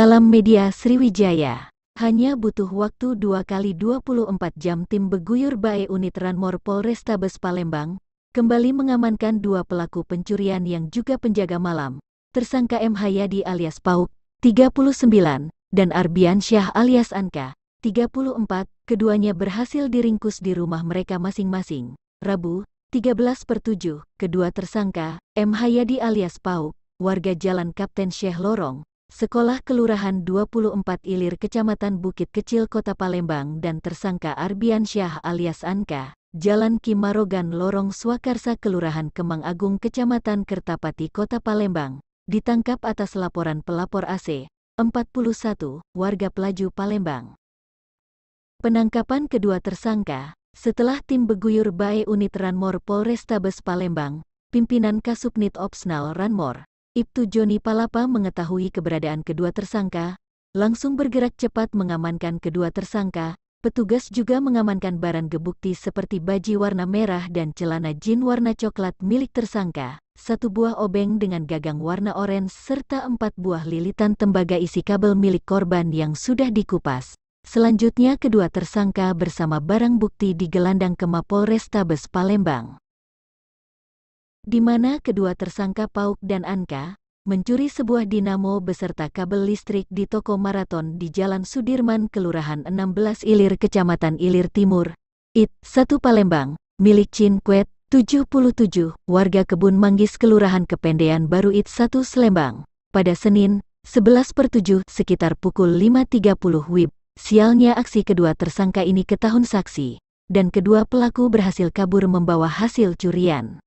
Salam Media Sriwijaya. Hanya butuh waktu 2 kali 24 jam tim Beguyur Bae Unit Ranmor Polrestabes Palembang kembali mengamankan 2 pelaku pencurian yang juga penjaga malam. Tersangka M. Hayadi alias Pauk, 39, dan Arbiansyah alias Anka, 34, keduanya berhasil diringkus di rumah mereka masing-masing. Rabu, 13/7, kedua tersangka, M. Hayadi alias Pauk, warga Jalan Kapten Syekh Lorong, Sekolah Kelurahan 24 Ilir Kecamatan Bukit Kecil Kota Palembang, dan tersangka Arbiansyah alias Anka, Jalan Kimarogan Lorong Swakarsa Kelurahan Kemang Agung Kecamatan Kertapati Kota Palembang, ditangkap atas laporan pelapor AC, 41, warga Pelaju Palembang. Penangkapan kedua tersangka setelah tim Beguyur Bae Unit Ranmor Polrestabes Palembang, pimpinan Kasubnit Opsnal Ranmor, Ibtu Joni Palapa mengetahui keberadaan kedua tersangka, langsung bergerak cepat mengamankan kedua tersangka. Petugas juga mengamankan barang bukti seperti baji warna merah dan celana jin warna coklat milik tersangka, 1 buah obeng dengan gagang warna oranye serta 4 buah lilitan tembaga isi kabel milik korban yang sudah dikupas. Selanjutnya kedua tersangka bersama barang bukti digelandang ke Mapolrestabes Palembang, di mana kedua tersangka Pauk dan Anka mencuri sebuah dinamo beserta kabel listrik di toko Maraton di Jalan Sudirman Kelurahan 16 Ilir Kecamatan Ilir Timur, IT 1 Palembang, milik Chin Kwet, 77, warga Kebun Manggis Kelurahan Kependean Baru IT 1 Selembang, pada Senin, 11/7 sekitar pukul 5.30 WIB. Sialnya aksi kedua tersangka ini ketahuan saksi, dan kedua pelaku berhasil kabur membawa hasil curian.